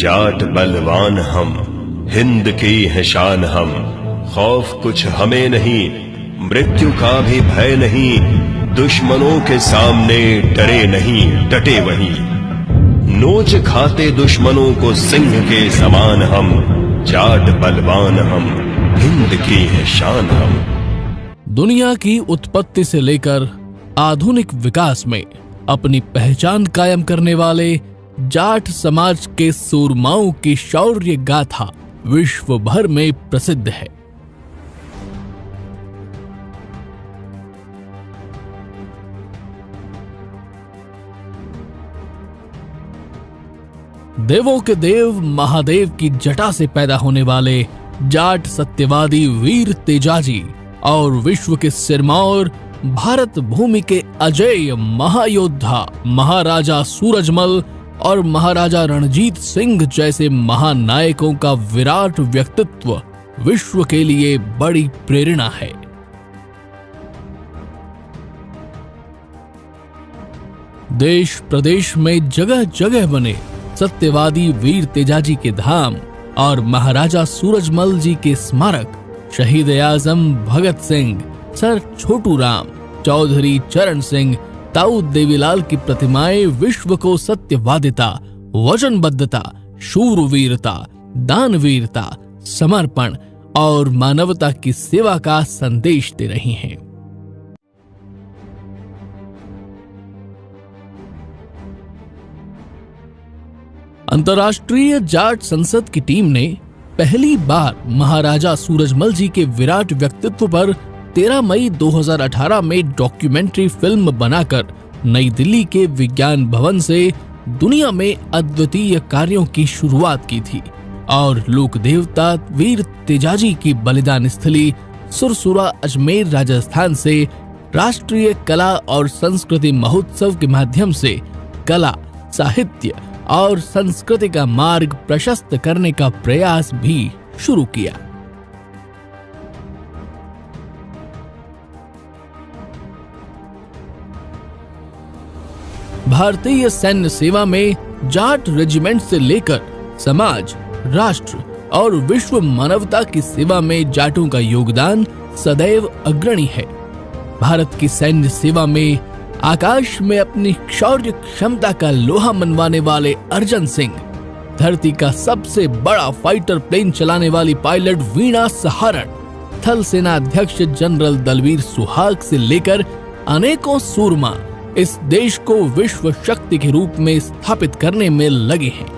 जाट बलवान हम, हिंद की है शान हम। खौफ कुछ हमें नहीं, मृत्यु का भी भय नहीं, दुश्मनों के सामने डरे नहीं, डटे वहीं। नोच खाते दुश्मनों को सिंह के समान हम, जाट बलवान हम, हिंद की है शान हम। दुनिया की उत्पत्ति से लेकर आधुनिक विकास में अपनी पहचान कायम करने वाले जाट समाज के सूरमाओं की शौर्य गाथा विश्व भर में प्रसिद्ध है। देवों के देव महादेव की जटा से पैदा होने वाले जाट सत्यवादी वीर तेजाजी और विश्व के सिरमौर भारत भूमि के अजेय महायोद्धा महाराजा सूरजमल और महाराजा रणजीत सिंह जैसे महानायकों का विराट व्यक्तित्व विश्व के लिए बड़ी प्रेरणा है। देश प्रदेश में जगह जगह बने सत्यवादी वीर तेजाजी के धाम और महाराजा सूरजमल जी के स्मारक, शहीद आजम भगत सिंह, सर छोटू राम, चौधरी चरण सिंह, ताऊ देवीलाल की प्रतिमाएं विश्व को सत्यवादिता, वचनबद्धता, शूरवीरता, दानवीरता, समर्पण और मानवता की सेवा का संदेश दे रही हैं। अंतर्राष्ट्रीय जाट संसद की टीम ने पहली बार महाराजा सूरजमल जी के विराट व्यक्तित्व पर 13 मई 2018 में डॉक्यूमेंट्री फिल्म बनाकर नई दिल्ली के विज्ञान भवन से दुनिया में अद्वितीय कार्यों की शुरुआत की थी और लोक देवता वीर तेजाजी की बलिदान स्थली सुरसुरा अजमेर राजस्थान से राष्ट्रीय कला और संस्कृति महोत्सव के माध्यम से कला, साहित्य और संस्कृति का मार्ग प्रशस्त करने का प्रयास भी शुरू किया। भारतीय सैन्य सेवा में जाट रेजिमेंट से लेकर समाज, राष्ट्र और विश्व मानवता की सेवा में जाटों का योगदान सदैव अग्रणी है। भारत की सैन्य सेवा में आकाश में अपनी शौर्य क्षमता का लोहा मनवाने वाले अर्जन सिंह, धरती का सबसे बड़ा फाइटर प्लेन चलाने वाली पायलट वीणा सहारण, थल सेना अध्यक्ष जनरल दलवीर सुहाग से लेकर अनेकों सूरमा इस देश को विश्व शक्ति के रूप में स्थापित करने में लगे हैं।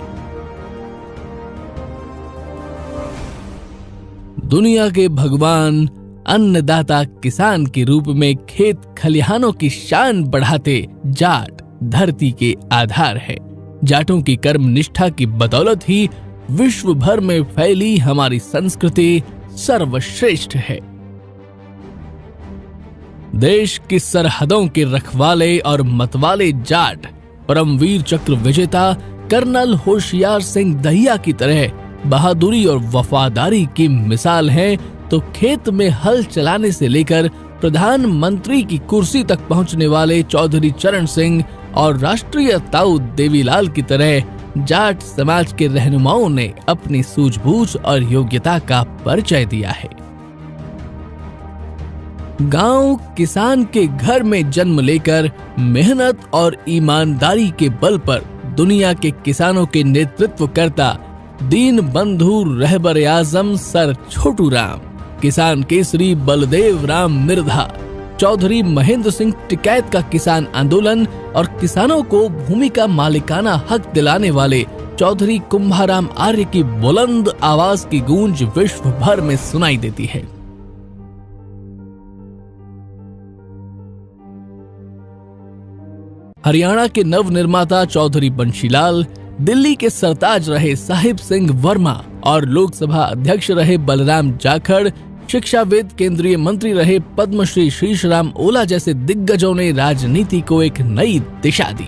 दुनिया के भगवान अन्नदाता किसान के रूप में खेत खलिहानों की शान बढ़ाते जाट धरती के आधार है। जाटों की कर्म निष्ठा की बदौलत ही विश्व भर में फैली हमारी संस्कृति सर्वश्रेष्ठ है। देश की सरहदों के रखवाले और मतवाले जाट परमवीर चक्र विजेता कर्नल होशियार सिंह दहिया की तरह बहादुरी और वफादारी की मिसाल है, तो खेत में हल चलाने से लेकर प्रधानमंत्री की कुर्सी तक पहुंचने वाले चौधरी चरण सिंह और राष्ट्रीय ताऊ देवीलाल की तरह जाट समाज के रहनुमाओं ने अपनी सूझबूझ और योग्यता का परिचय दिया है। गांव किसान के घर में जन्म लेकर मेहनत और ईमानदारी के बल पर दुनिया के किसानों के नेतृत्व करता दीन बंधु रहबर आजम सर छोटू राम, किसान केसरी बलदेव राम मिर्धा, चौधरी महेंद्र सिंह टिकैत का किसान आंदोलन और किसानों को भूमि का मालिकाना हक दिलाने वाले चौधरी कुंभाराम आर्य की बुलंद आवाज की गूंज विश्व भर में सुनाई देती है। हरियाणा के नव निर्माता चौधरी बंशीलाल, दिल्ली के सरताज रहे साहिब सिंह वर्मा और लोकसभा अध्यक्ष रहे बलराम जाखड़, शिक्षाविद केंद्रीय मंत्री रहे पद्मश्री शीशराम ओला जैसे दिग्गजों ने राजनीति को एक नई दिशा दी।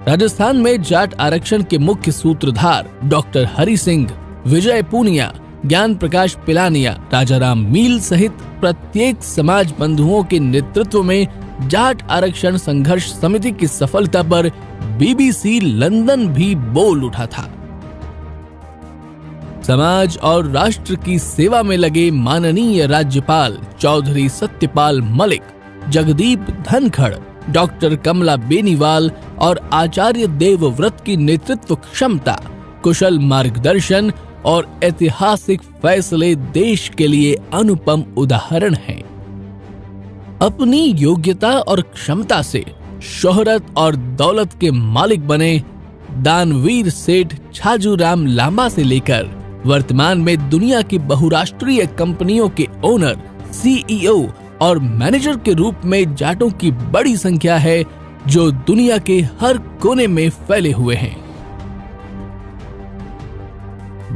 राजस्थान में जाट आरक्षण के मुख्य सूत्रधार डॉक्टर हरि सिंह, विजय पूनिया, ज्ञान प्रकाश पिलानिया, राजाराम मील सहित प्रत्येक समाज बंधुओं के नेतृत्व में जाट आरक्षण संघर्ष समिति की सफलता पर बीबीसी लंदन भी बोल उठा था। समाज और राष्ट्र की सेवा में लगे माननीय राज्यपाल चौधरी सत्यपाल मलिक, जगदीप धनखड़, डॉक्टर कमला बेनीवाल और आचार्य देवव्रत की नेतृत्व क्षमता, कुशल मार्गदर्शन और ऐतिहासिक फैसले देश के लिए अनुपम उदाहरण हैं। अपनी योग्यता और क्षमता से शोहरत और दौलत के मालिक बने दानवीर सेठ छाजूराम लांबा से लेकर वर्तमान में दुनिया की बहुराष्ट्रीय कंपनियों के ओनर, सीईओ और मैनेजर के रूप में जाटों की बड़ी संख्या है, जो दुनिया के हर कोने में फैले हुए हैं।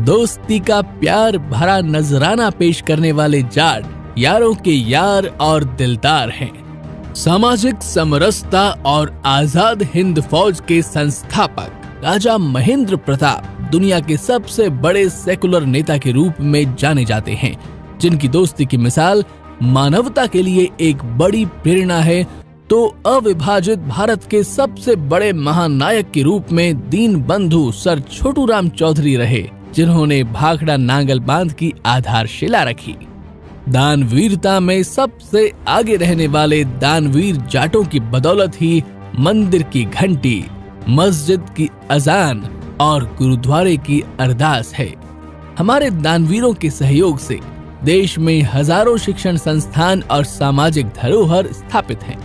दोस्ती का प्यार भरा नजराना पेश करने वाले जाट यारों के यार और दिलदार हैं। सामाजिक समरसता और आजाद हिंद फौज के संस्थापक राजा महेंद्र प्रताप दुनिया के सबसे बड़े सेकुलर नेता के रूप में जाने जाते हैं, जिनकी दोस्ती की मिसाल मानवता के लिए एक बड़ी प्रेरणा है, तो अविभाजित भारत के सबसे बड़े महानायक के रूप में दीन बंधु सर छोटूराम चौधरी रहे, जिन्होंने भाखड़ा नांगल बांध की आधारशिला रखी। दानवीरता में सबसे आगे रहने वाले दानवीर जाटों की बदौलत ही मंदिर की घंटी, मस्जिद की अजान और गुरुद्वारे की अरदास है। हमारे दानवीरों के सहयोग से देश में हजारों शिक्षण संस्थान और सामाजिक धरोहर स्थापित हैं।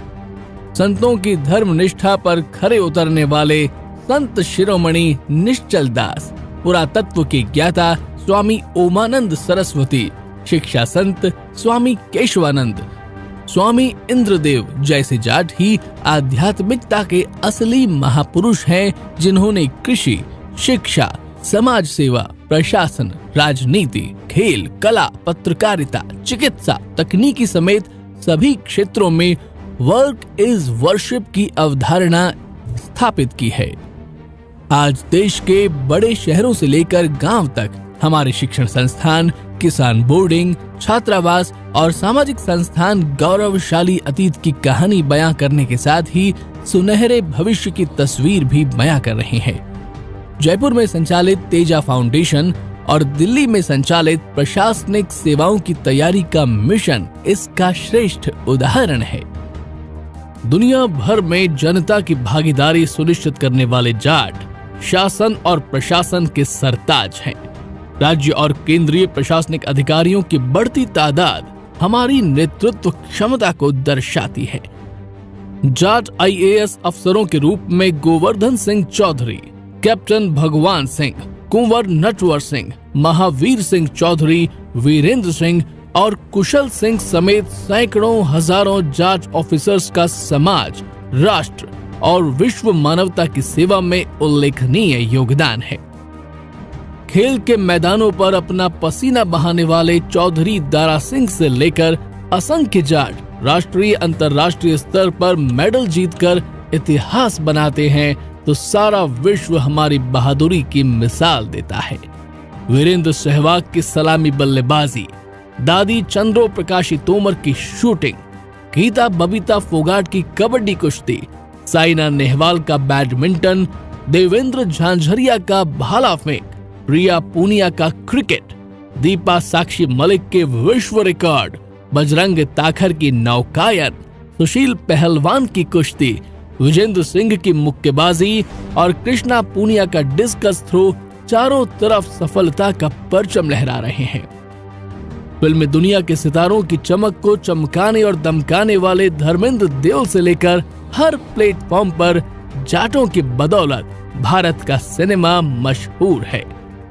संतों की धर्मनिष्ठा पर खरे उतरने वाले संत शिरोमणि निश्चल दास, पुरातत्व के ज्ञाता स्वामी ओमानंद सरस्वती, शिक्षा संत स्वामी केशवानंद, स्वामी इंद्रदेव जैसे जाट ही आध्यात्मिकता के असली महापुरुष हैं, जिन्होंने कृषि, शिक्षा, समाज सेवा, प्रशासन, राजनीति, खेल, कला, पत्रकारिता, चिकित्सा, तकनीकी समेत सभी क्षेत्रों में वर्क इज वर्शिप की अवधारणा स्थापित की है। आज देश के बड़े शहरों से लेकर गांव तक हमारे शिक्षण संस्थान, किसान बोर्डिंग, छात्रावास और सामाजिक संस्थान गौरवशाली अतीत की कहानी बयां करने के साथ ही सुनहरे भविष्य की तस्वीर भी बयां कर रहे हैं। जयपुर में संचालित तेजा फाउंडेशन और दिल्ली में संचालित प्रशासनिक सेवाओं की तैयारी का मिशन इसका श्रेष्ठ उदाहरण है। दुनिया भर में जनता की भागीदारी सुनिश्चित करने वाले जाट शासन और प्रशासन के सरताज हैं। राज्य और केंद्रीय प्रशासनिक अधिकारियों की बढ़ती तादाद हमारी नेतृत्व क्षमता को दर्शाती है। जाट आईएएस अफसरों के रूप में गोवर्धन सिंह चौधरी, कैप्टन भगवान सिंह, कुंवर नटवर सिंह, महावीर सिंह चौधरी, वीरेंद्र सिंह और कुशल सिंह समेत सैकड़ों हजारों जाट ऑफिसर्स का समाज, राष्ट्र और विश्व मानवता की सेवा में उल्लेखनीय योगदान है। खेल के मैदानों पर अपना पसीना बहाने वाले चौधरी दारा सिंह से लेकर असंख्य जाट राष्ट्रीय अंतर्राष्ट्रीय स्तर पर मेडल जीतकर इतिहास बनाते हैं, तो सारा विश्व हमारी बहादुरी की मिसाल देता है। वीरेंद्र सहवाग की सलामी बल्लेबाजी, दादी चंद्रो प्रकाशी तोमर की शूटिंग, गीता बबीता फोगाट की कबड्डी कुश्ती, साइना नेहवाल का बैडमिंटन, देवेंद्र झांझरिया का भाला फेंक, रिया पूनिया का क्रिकेट, दीपा साक्षी मलिक के विश्व रिकॉर्ड, बजरंग ताखर की नौकायन, सुशील पहलवान की कुश्ती, विजेंद्र सिंह की मुक्केबाजी और कृष्णा पूनिया का डिस्कस थ्रो चारों तरफ सफलता का परचम लहरा रहे हैं। फिल्म दुनिया के सितारों की चमक को चमकाने और दमकाने वाले धर्मेंद्र देओल से लेकर हर प्लेटफॉर्म पर जाटों की बदौलत भारत का सिनेमा मशहूर है।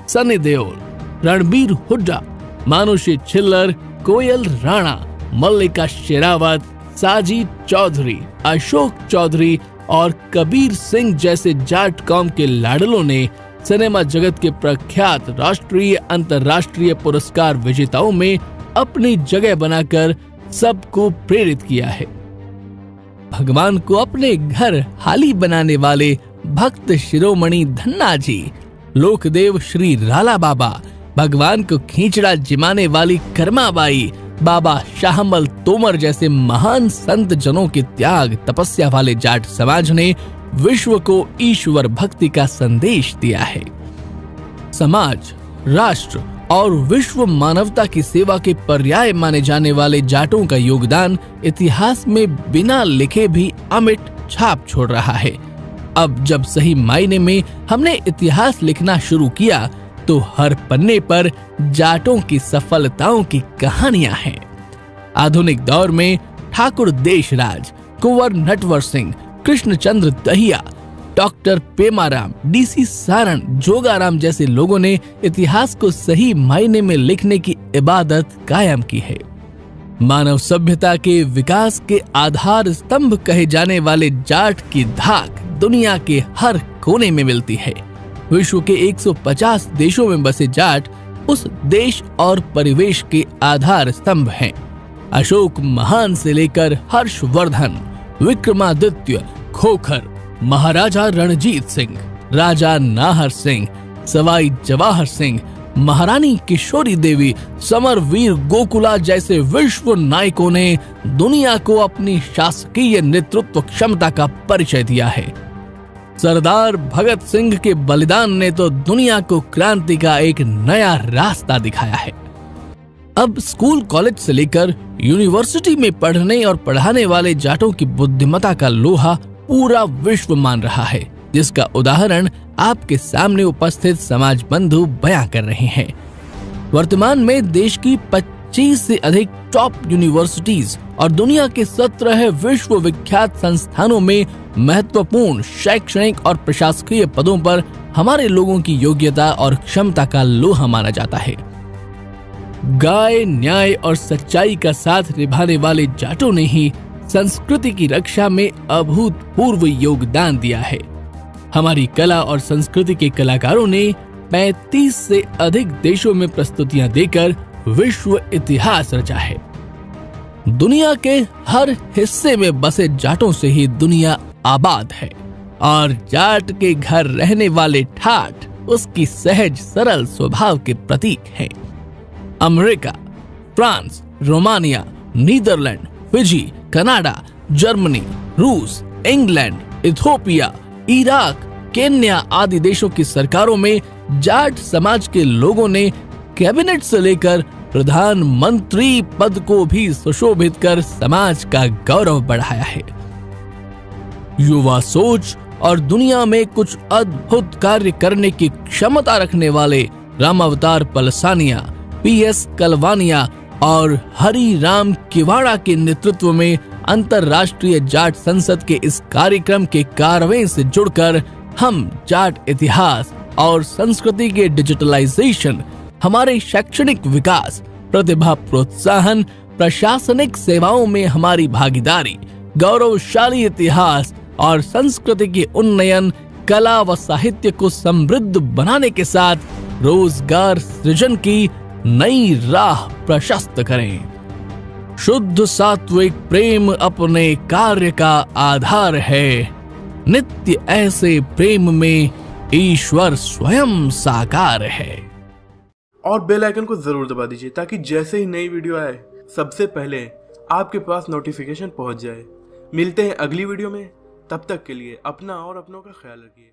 सनी देओल, रणबीर हुड्डा, मानुषी छिल्लर, कोयल राणा, मल्लिका शेरावत, साजी चौधरी, अशोक चौधरी और कबीर सिंह जैसे जाट कौम के लाडलों ने सिनेमा जगत के प्रख्यात राष्ट्रीय अंतर्राष्ट्रीय पुरस्कार विजेताओं में अपनी जगह बनाकर सबको प्रेरित किया है। भगवान को अपने घर हाली बनाने वाले भक्त शिरोमणि धन्ना जी, लोकदेव श्री राला बाबा, भगवान को खींचड़ा जिमाने वाली कर्माबाई, बाबा शाहमल तोमर जैसे महान संत जनों के त्याग तपस्या वाले जाट समाज ने विश्व को ईश्वर भक्ति का संदेश दिया है। समाज राष्ट्र और विश्व मानवता की सेवा के पर्याय माने जाने वाले जाटों का योगदान इतिहास में बिना लिखे भी अमिट छाप छोड़ रहा है। अब जब सही मायने में हमने इतिहास लिखना शुरू किया तो हर पन्ने पर जाटों की सफलताओं की कहानियां हैं। आधुनिक दौर में ठाकुर देशराज, कुंवर नटवर सिंह, कृष्णचंद्र दहिया, डॉक्टर पेमाराम, डीसी सारण, जोगाराम जैसे लोगों ने इतिहास को सही मायने में लिखने की इबादत कायम की है। मानव सभ्यता के विकास के आधार स्तंभ कहे जाने वाले जाट की धाक दुनिया के हर कोने में मिलती है। विश्व के 150 देशों में बसे जाट उस देश और परिवेश के आधार स्तंभ हैं। अशोक महान से लेकर हर्षवर्धन, विक्रमादित्य, खोखर, महाराजा रणजीत सिंह, राजा नाहर सिंह, सवाई जवाहर सिंह, महारानी किशोरी देवी, समरवीर गोकुला जैसे विश्व नायकों ने दुनिया को अपनी शासकीय नेतृत्व क्षमता का परिचय दिया है। सरदार भगत सिंह के बलिदान ने तो दुनिया को क्रांति का एक नया रास्ता दिखाया है। अब स्कूल कॉलेज से लेकर यूनिवर्सिटी में पढ़ने और पढ़ाने वाले जाटों की बुद्धिमत्ता का लोहा पूरा विश्व मान रहा है, जिसका उदाहरण आपके सामने उपस्थित समाज बंधु बयां कर रहे हैं। वर्तमान में देश की 25 से अधिक टॉप यूनिवर्सिटीज और दुनिया के 17 विश्व विख्यात संस्थानों में महत्वपूर्ण शैक्षणिक और प्रशासकीय पदों पर हमारे लोगों की योग्यता और क्षमता का लोहा माना जाता है। गाय, न्याय और सच्चाई का साथ निभाने वाले जाटों ने ही संस्कृति की रक्षा में अभूतपूर्व योगदान दिया है। हमारी कला और संस्कृति के कलाकारों ने 35 से अधिक देशों में प्रस्तुतियां देकर विश्व इतिहास रचा है। दुनिया के हर हिस्से में बसे जाटों से ही दुनिया आबाद है और जाट के घर रहने वाले ठाठ उसकी सहज सरल स्वभाव के प्रतीक हैं। America, France, Romania, Netherland, Fiji, Canada, Germany, रूस, इंग्लैंड, इथियोपिया, इराक, केन्या आदि देशों की सरकारों में जाट समाज के लोगों ने कैबिनेट से लेकर प्रधानमंत्री पद को भी सुशोभित कर समाज का गौरव बढ़ाया है। युवा सोच और दुनिया में कुछ अद्भुत कार्य करने की क्षमता रखने वाले रामावतार पलसानिया, पीएस कलवानिया और हरि राम किवाड़ा के नेतृत्व में अंतर्राष्ट्रीय जाट संसद के इस कार्यक्रम के कारवें से जुड़कर हम जाट इतिहास और संस्कृति के डिजिटलाइजेशन, हमारे शैक्षणिक विकास, प्रतिभा प्रोत्साहन, प्रशासनिक सेवाओं में हमारी भागीदारी, गौरवशाली इतिहास और संस्कृति के उन्नयन, कला व साहित्य को समृद्ध बनाने के साथ रोजगार सृजन की नई राह प्रशस्त करें। शुद्ध सात्विक प्रेम अपने कार्य का आधार है। नित्य ऐसे प्रेम में ईश्वर स्वयं साकार है। और बेल आइकन को जरूर दबा दीजिए ताकि जैसे ही नई वीडियो आए सबसे पहले आपके पास नोटिफिकेशन पहुंच जाए। मिलते हैं अगली वीडियो में, तब तक के लिए अपना और अपनों का ख्याल रखिए।